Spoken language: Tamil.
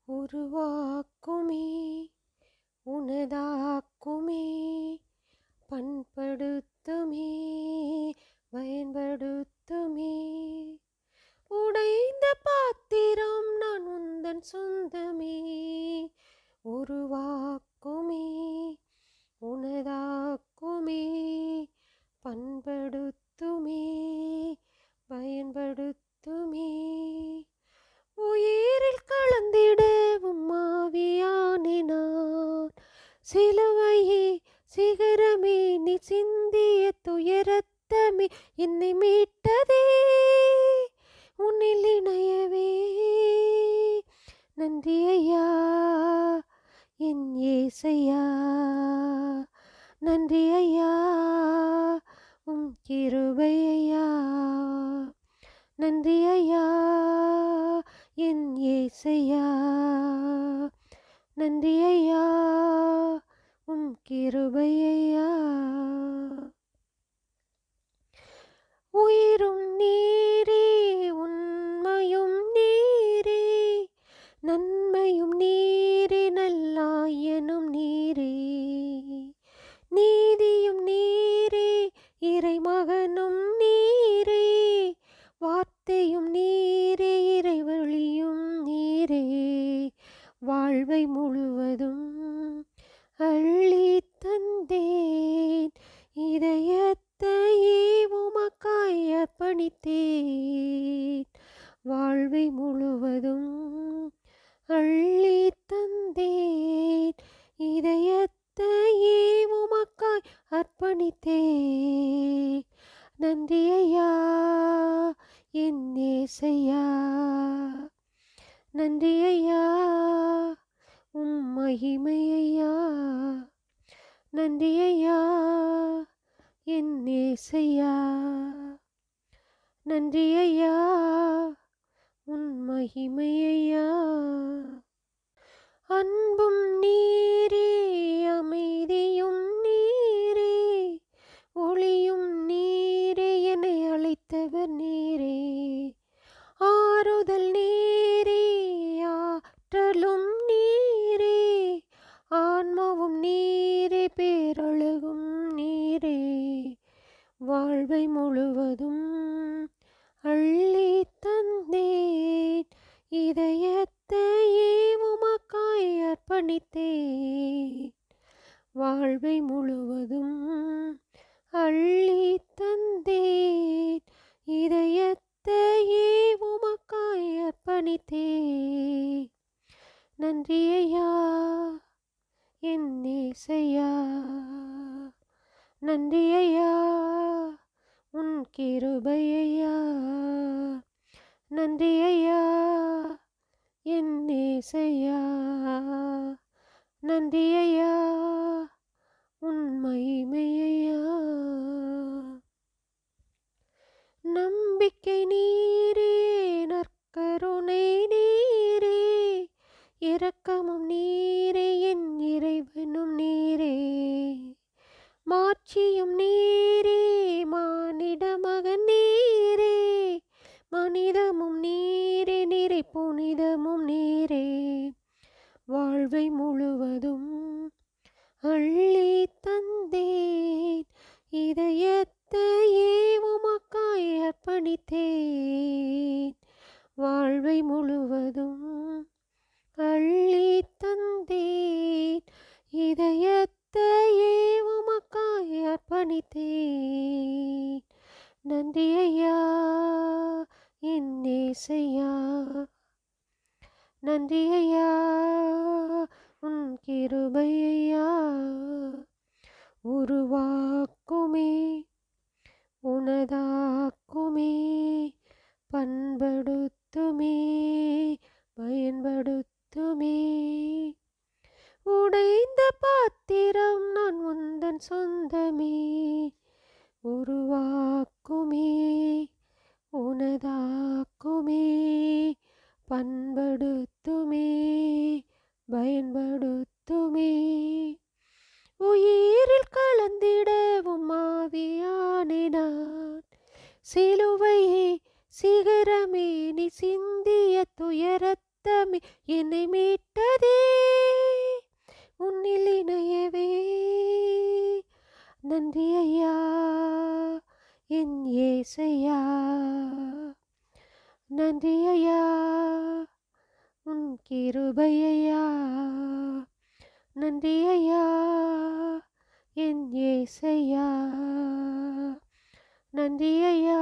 உருவாக்குமே உனதாக்குமே பண்படுத்துமே பயன்படுத்துமே. உடைந்த பாத்திரம் நான் உந்தன் சொந்தமே. உருவாக்குமே உனதாக்குமே பண்படுத்துமே பயன்படுத்துமே. உயிரில் கலந்திடவும் ஆவியானே நான். சிலுவையே சிகரமே நீ சிந்திய துயரத்தமே என்னை மீட்டதே உன்னில் இணையவே. நன்றி ஐயா என் ஏசையா, நன்றி ஐயா உம் கிருபை ஐயா. நன்றி ஐயா என் ஏசையா, நன்றி ஐயா உம் கிருபை ஐயா. உயிரும் நீரே உண்மையும் நீரே நன்மையும் நீரே நல்லாயனும் நீரே. நீதியும் நீரே இறைமகனும் நீரே வார்த்தையும் நீரே இறைவழியும் நீரே. வாழ்வை முழுவதும் அள்ளி தந்தேன் இதயத்தையே உமக்காய் அர்ப்பணித்தேன். வாழ்வை முழுவதும் அள்ளி தந்தேன் இதயத்தையே உமக்காய் அர்ப்பணித்தேன். நன்றி ஐயா என் ஏசையா, நன்றி ஐயா உம் மகிமை ஐயா. நன்றி ஐயா என் ஏசையா, நன்றி ஐயா உன் மகிமை ஐயா. அன்பும் நீரே அமைதியும் நீரே ஒளியும் நீரே என்னை அழைத்தவர் நீரே. ஆறுதல் நீரே ஆற்றலும் நீரே ஆன்மாவும் நீரே பேரழகும் நீரே. வாழ்வை முழுவதும் அள்ளி தந்தேன் இதயத்தையே உமக்காய் அர்ப்பணித்தேன். வாழ்வை முழுவதும் அள்ளி தந்தேன் இதயத்தையே உமக்காய் அர்ப்பணித்தேன். நன்றி ஐயா என் ஏசையா, நன்றி ஐயா உன் கிருபை ஐயா. நன்றி ஐயா என் ஏசையா, நன்றி ஐயா உன் மகிமை ஐயா. நம்பிக்கை நீரே நற்கருணை நீரே இரக்கமும் நீரே என் இறைவனும் நீரே. மாட்சியும் நீரே மானிட மகன் நீரே மனிதமும் நீரே நிறை புனிதமும் நீரே. வாழ்வை முழுவதும் அள்ளி தந்தேன் இதயத்தையே உமக்காய் அர்ப்பணித்தேன். வாழ்வை முழுவதும் அள்ளி தந்தேன் இதயத்தையே உமக்காய் அர்ப்பணித்தேன். நன்றி ஐயா என் ஏசையா, நன்றி ஐயா உன் கிருபை ஐயா. உருவாக்குமே உனதாக்குமே பண்படுத்துமே பயன்படுத்துமே. உடைந்த பாத்திரம் நான் உந்தன் சொந்தமே. உருவாக்குமே உனதாக்குமே பண்படுத்துமே பயன்படுத்துமே. உயிரில் கலந்திடவும் ஆவியானே நான். சிலுவையே சிகரமே நீ சிந்திய துயரத் ரத்தமே என்னை மீட்டதே உன்னில் இணையவே. நன்றி ஐயா என் ஏசையா, நன்றி ஐயா உன் கிருபை ஐயா, நன்றி ஐயா என் ஏசையா, நன்றி ஐயா